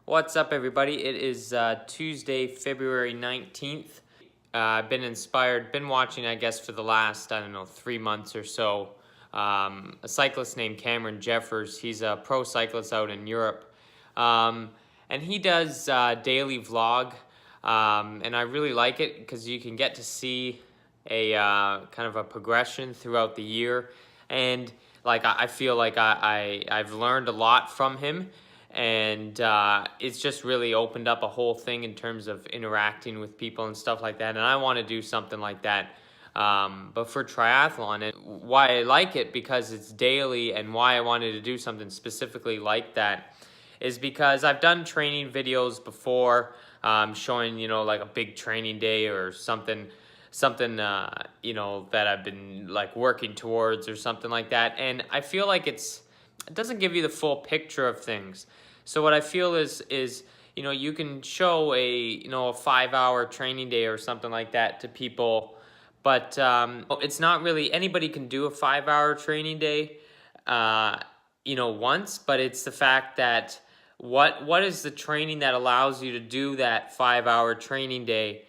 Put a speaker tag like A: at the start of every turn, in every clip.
A: What's up, everybody? It is Tuesday, February 19th. I've been watching, I guess, for the last, 3 months or so. A cyclist named Cameron Jeffers. He's a pro cyclist out in Europe. And he does daily vlog. And I really like it because you can get to see a kind of a progression throughout the year. And I feel like I've learned a lot from him. And it's just really opened up a whole thing in terms of interacting with people and stuff like that. And I want to do something like that, but for triathlon. And why I like it, because it's daily, and why I wanted to do something specifically like that is because I've done training videos before, showing, like a big training day or something that I've been working towards or something like that. And I feel like it doesn't give you the full picture of things. So what I feel is you can show a 5-hour training day or something like that to people, but it's not really, anybody can do a 5-hour training day once, but it's the fact that what is the training that allows you to do that 5-hour training day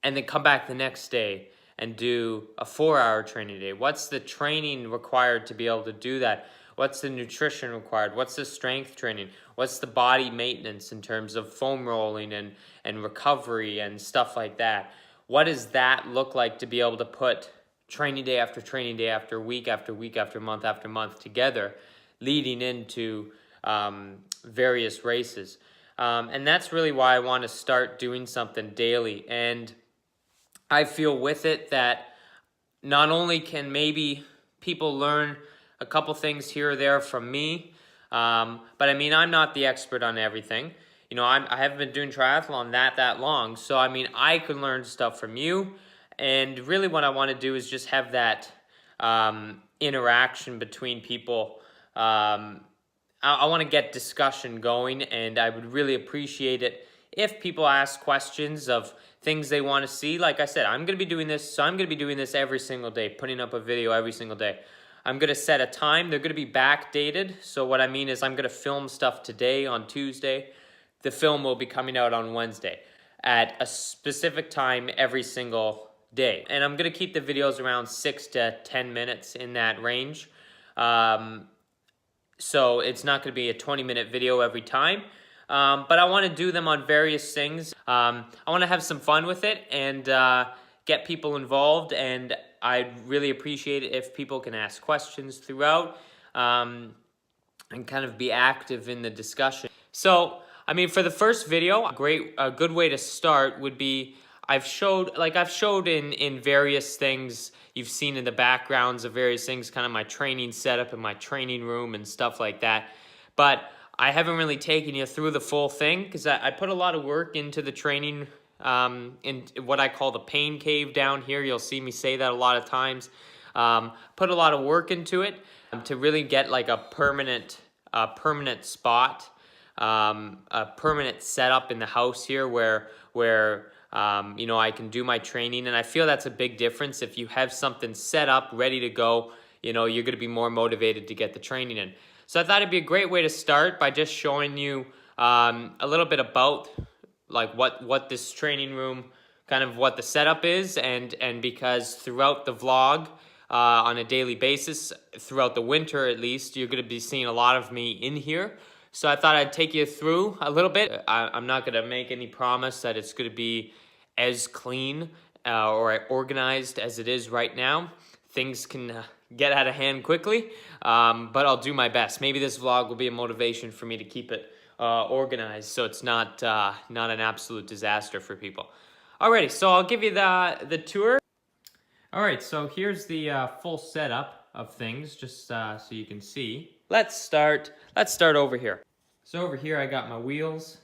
A: and then come back the next day and do a 4-hour training day? What's the training required to be able to do that? What's the nutrition required? What's the strength training? What's the body maintenance in terms of foam rolling and recovery and stuff like that? What does that look like to be able to put training day after week after week after month together, leading into various races? And that's really why I want to start doing something daily. And I feel with it that not only can maybe people learn a couple things here or there from me, but I mean, I'm not the expert on everything. I haven't been doing triathlon that long, so I mean, I can learn stuff from you. And really what I want to do is just have that interaction between people. I want to get discussion going, and I would really appreciate it if people ask questions of things they want to see. Like I said, I'm going to be doing this, so I'm going to be doing this every single day, putting up a video every single day. I'm going to set a time. They're going to be backdated. So what I mean is I'm going to film stuff today on Tuesday. The film will be coming out on Wednesday at a specific time every single day. And I'm going to keep the videos around 6 to 10 minutes in that range. So it's not going to be a 20-minute video every time. But I want to do them on various things. I want to have some fun with it and get people involved, and I'd really appreciate it if people can ask questions throughout and kind of be active in the discussion. So, I mean, for the first video, a good way to start would be, I've showed in various things, you've seen in the backgrounds of various things, kind of my training setup in my training room and stuff like that. But I haven't really taken you through the full thing because I put a lot of work into the training in what I call the pain cave down here. You'll see me say that a lot of times. Put a lot of work into it to really get like a permanent spot, a permanent setup in the house here where I can do my training. And I feel that's a big difference. If you have something set up, ready to go, you're going to be more motivated to get the training in. So I thought it'd be a great way to start by just showing you a little bit about what this training room, kind of what the setup is, and because throughout the vlog on a daily basis, throughout the winter at least, you're going to be seeing a lot of me in here. So I thought I'd take you through a little bit. I'm not going to make any promise that it's going to be as clean or organized as it is right now. Things can get out of hand quickly, but I'll do my best. Maybe this vlog will be a motivation for me to keep it organized, so it's not an absolute disaster for people. Alrighty, so I'll give you the tour. Alright, so here's the full setup of things, just so you can see. Let's start over here. So over here I got my wheels,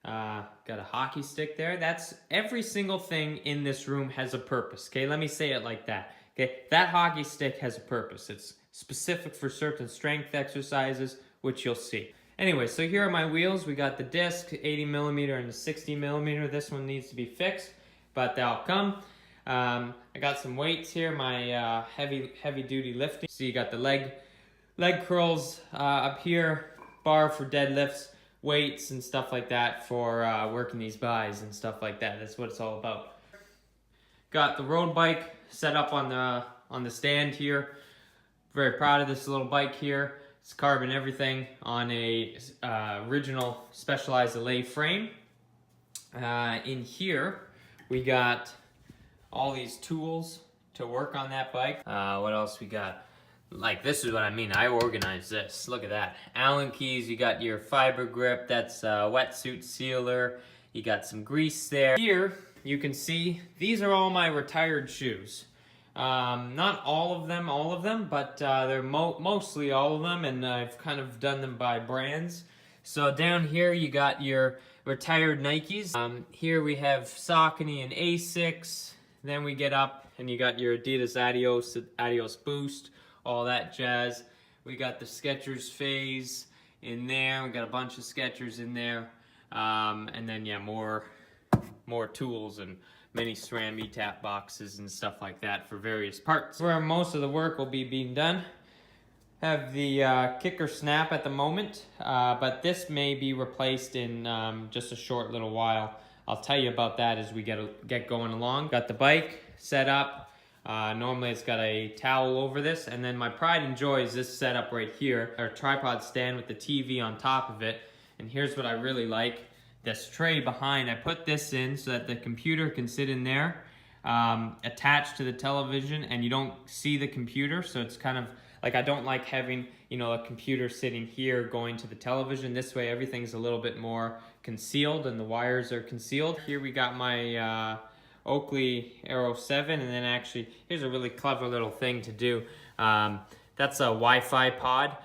A: got a hockey stick there. That's every single thing in this room has a purpose, okay? Let me say it like that. Okay, that hockey stick has a purpose. It's specific for certain strength exercises, which you'll see. Anyway, so here are my wheels. We got the disc, 80 millimeter and the 60 millimeter. This one needs to be fixed, but they'll come. I got some weights here, my heavy duty lifting. So you got the leg curls up here, bar for deadlifts, weights and stuff like that for working these buys and stuff like that. That's what it's all about. Got the road bike set up on the stand here. Very proud of this little bike here. It's carbon everything on a original Specialized Allay frame. In here, we got all these tools to work on that bike. What else we got? Like, this is what I mean. I organized this. Look at that. Allen keys. You got your fiber grip. That's wetsuit sealer. You got some grease there. Here, you can see these are all my retired shoes. Not all of them, but they're mostly all of them, and I've kind of done them by brands. So down here, you got your retired Nikes. Here we have Saucony and Asics. Then we get up, and you got your Adidas Adios Boost, all that jazz. We got the Skechers Phase in there. We got a bunch of Skechers in there. And then, yeah, more tools and many SRAM ETAP boxes and stuff like that for various parts. Where most of the work will be being done. Have the kicker snap at the moment, but this may be replaced in just a short little while. I'll tell you about that as we get going along. Got the bike set up. Normally it's got a towel over this, and then my pride and joy is this setup right here, our tripod stand with the TV on top of it. And here's what I really like, this tray behind. I put this in so that the computer can sit in there, attached to the television, and you don't see the computer, so it's kind of like, I don't like having, you know, a computer sitting here going to the television. This way everything's a little bit more concealed and the wires are concealed. Here we got my Oakley Aero 7, and then actually, here's a really clever little thing to do. That's a Wi-Fi pod.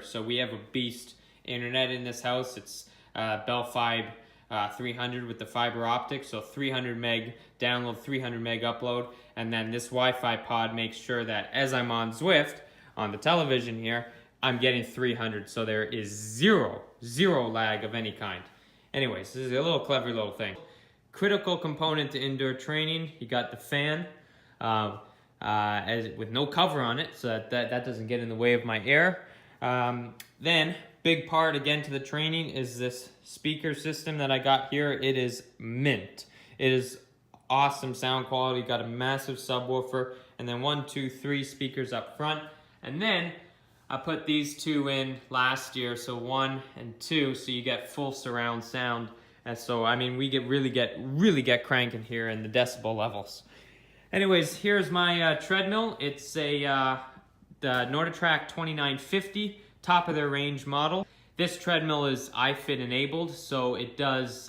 A: So we have a beast internet in this house. It's Bell Fibe 300 with the fiber optic, so 300 meg download, 300 meg upload, and then this Wi-Fi pod makes sure that as I'm on Zwift, on the television here, I'm getting 300, so there is zero lag of any kind. Anyways, this is a little clever little thing. Critical component to indoor training, you got the fan with no cover on it, so that doesn't get in the way of my air. Then, big part again to the training is this speaker system that I got here. It is mint. It is awesome sound quality, got a massive subwoofer, and then 1, 2, 3 speakers up front. And then I put these two in last year, so 1 and 2, so you get full surround sound. And so, I mean, we really get cranking here in the decibel levels. Anyways, here's my treadmill. It's a the NordicTrack 2950, top of their range model. This treadmill is iFit enabled, so it does,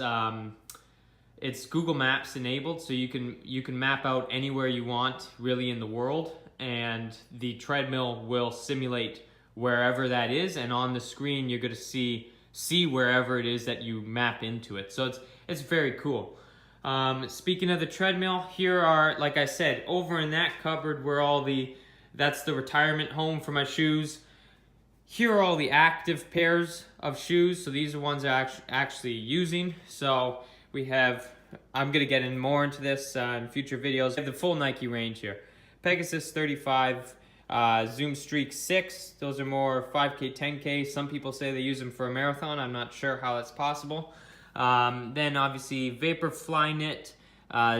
A: it's Google Maps enabled, so you can map out anywhere you want really in the world, and the treadmill will simulate wherever that is, and on the screen you're going to see wherever it is that you map into it. So it's very cool. Speaking of the treadmill, here are, like I said, over in that cupboard where that's the retirement home for my shoes. Here are all the active pairs of shoes. So these are ones I'm actually using. So we have, I'm gonna get in more into this in future videos. I have the full Nike range here. Pegasus 35, Zoom Streak 6. Those are more 5K, 10K. Some people say they use them for a marathon. I'm not sure how that's possible. Then obviously Vaporfly Knit,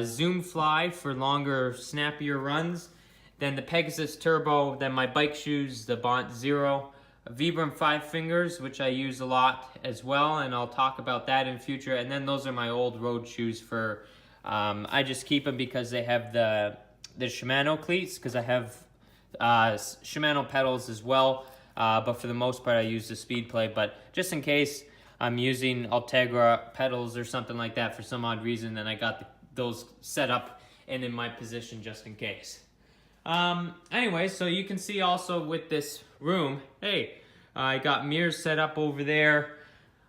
A: Zoom Fly for longer, snappier runs. Then the Pegasus Turbo, then my bike shoes, the Bont Zero. Vibram 5 Fingers, which I use a lot as well, and I'll talk about that in future. And then those are my old road shoes for, I just keep them because they have the Shimano cleats, because I have Shimano pedals as well, but for the most part I use the Speedplay. But just in case I'm using Ultegra pedals or something like that for some odd reason, then I got those set up and in my position just in case. Anyway, so you can see also with this room, hey, I got mirrors set up over there.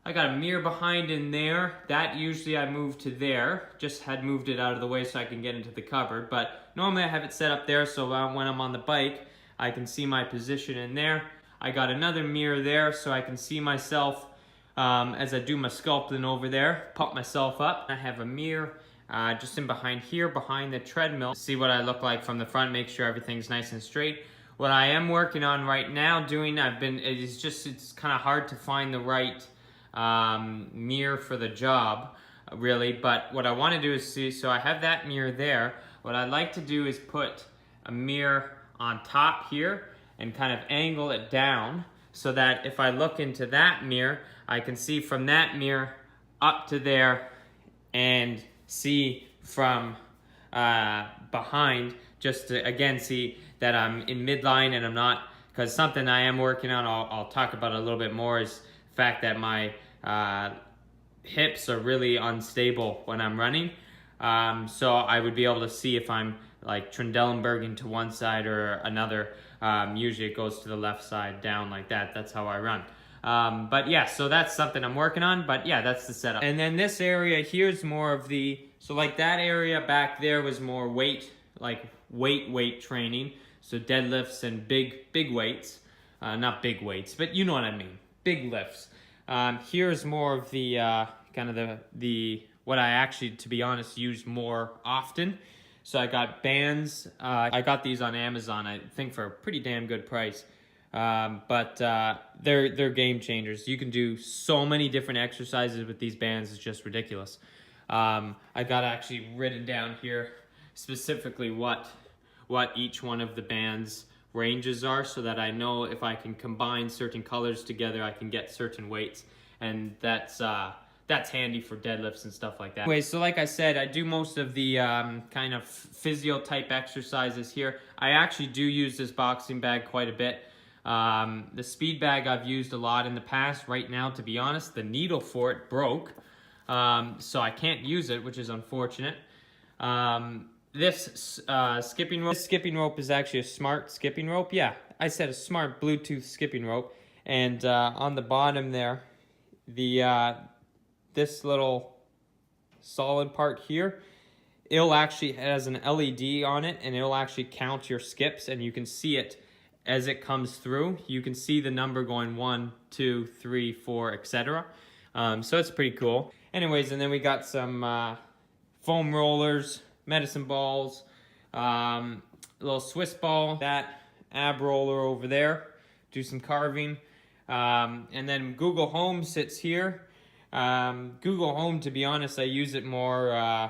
A: I got a mirror behind in there. That usually I move to there. Just had moved it out of the way so I can get into the cupboard. But normally I have it set up there so when I'm on the bike, I can see my position in there. I got another mirror there so I can see myself as I do my sculpting over there, pump myself up. I have a mirror just in behind here, behind the treadmill. See what I look like from the front, make sure everything's nice and straight. What I am working on right now it's kind of hard to find the right mirror for the job, really. But what I want to do is see, so I have that mirror there. What I'd like to do is put a mirror on top here and kind of angle it down so that if I look into that mirror, I can see from that mirror up to there and see from behind, just to again see that I'm in midline and I'm not, because something I am working on, I'll talk about it a little bit more, is the fact that my hips are really unstable when I'm running. So I would be able to see if I'm like Trendelenburging to one side or another. Usually it goes to the left side down like that. That's how I run. But yeah, so that's something I'm working on, but yeah, that's the setup. And then this area here's more of the, so like that area back there was more weight, like weight training. So deadlifts and big weights, not big weights, but you know what I mean, big lifts. Here's more of the kind of the what I actually, to be honest, use more often. So I got bands. I got these on Amazon, I think for a pretty damn good price. But they're game changers. You can do so many different exercises with these bands. It's just ridiculous. I got actually written down here specifically what each one of the bands ranges are, so that I know if I can combine certain colors together, I can get certain weights, and that's handy for deadlifts and stuff like that. Anyway, so like I said, I do most of the kind of physio type exercises here. I actually do use this boxing bag quite a bit. The speed bag I've used a lot in the past. Right now, to be honest, the needle for it broke, so I can't use it, which is unfortunate. This skipping rope is actually a smart skipping rope. Yeah, I said a smart Bluetooth skipping rope. And on the bottom there, this little solid part here, it'll actually has an LED on it, and it'll actually count your skips, and you can see it as it comes through. You can see the number going 1, 2, 3, 4, etc. So it's pretty cool. Anyways, and then we got some foam rollers, medicine balls, a little Swiss ball, that ab roller over there, do some carving, and then Google Home sits here. Google Home, to be honest, I use it more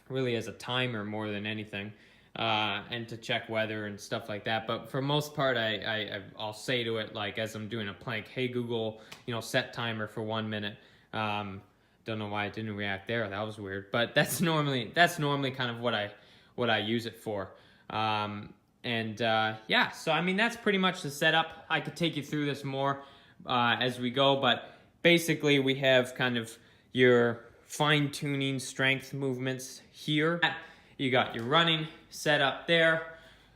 A: really as a timer more than anything, and to check weather and stuff like that. But for most part, I'll say to it, like as I'm doing a plank, hey Google, set timer for 1 minute. Don't know why it didn't react there. That was weird. But that's normally kind of what I use it for. Yeah, so I mean that's pretty much the setup. I could take you through this more as we go, but basically we have kind of your fine-tuning strength movements here. You got your running set up there.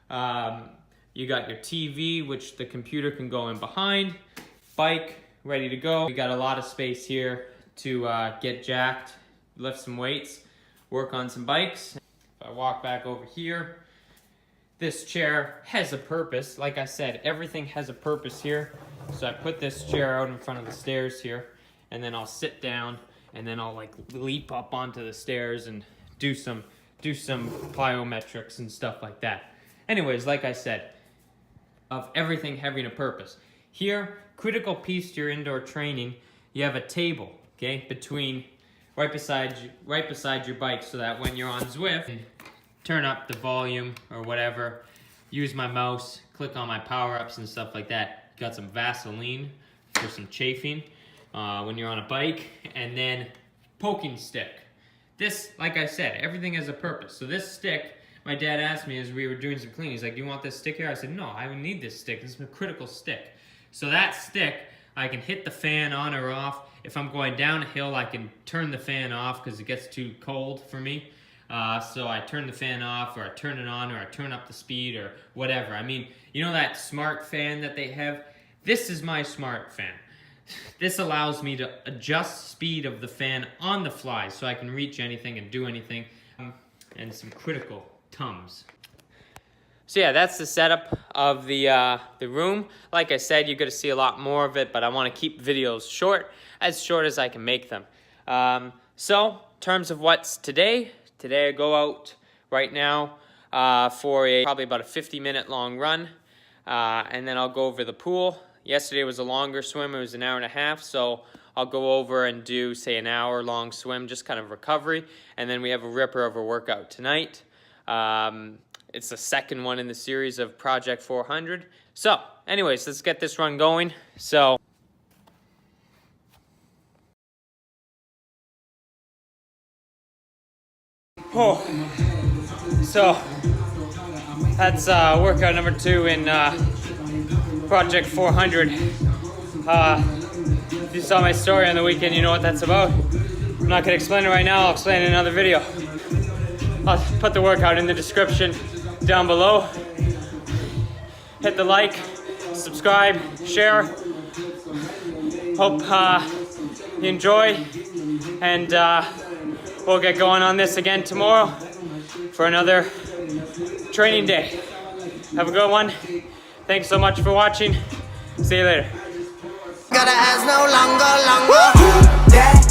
A: You got your TV, which the computer can go in behind. Bike ready to go. We got a lot of space here to get jacked, lift some weights, work on some bikes. If I walk back over here, this chair has a purpose. Like I said, everything has a purpose here. So I put this chair out in front of the stairs here, and then I'll sit down, and then I'll like leap up onto the stairs and do some plyometrics and stuff like that. Anyways, like I said, of everything having a purpose. Here, critical piece to your indoor training, you have a table, okay, right beside your bike, so that when you're on Zwift, turn up the volume or whatever, use my mouse, click on my power-ups and stuff like that. Got some Vaseline for some chafing when you're on a bike, and then poking stick. This, like I said, everything has a purpose. So this stick, my dad asked me as we were doing some cleaning, he's like, do you want this stick here? I said, no, I would need this stick. This is a critical stick. So that stick, I can hit the fan on or off. If I'm going down a hill, I can turn the fan off because it gets too cold for me. So I turn the fan off, or I turn it on, or I turn up the speed, or whatever. I mean, you know that smart fan that they have? This is my smart fan. This allows me to adjust speed of the fan on the fly, so I can reach anything and do anything. And some critical Tums. So yeah, that's the setup of the room. Like I said, you're going to see a lot more of it, but I want to keep videos short as I can make them. So, in terms of what's today I go out right now for probably about a 50-minute long run, and then I'll go over the pool. Yesterday was a longer swim, it was an hour and a half, so I'll go over and do, say, an hour-long swim, just kind of recovery, and then we have a ripper of a workout tonight. It's the second one in the series of Project 400. So, anyways, let's get this run going. So that's workout number 2 in Project 400. If you saw my story on the weekend, you know what that's about. I'm not gonna explain it right now, I'll explain it in another video. I'll put the workout in the description down below. Hit the like, subscribe, share. Hope you enjoy, and we'll get going on this again tomorrow for another training day. Have a good one. Thanks so much for watching. See you later.
B: Gotta ask no longer.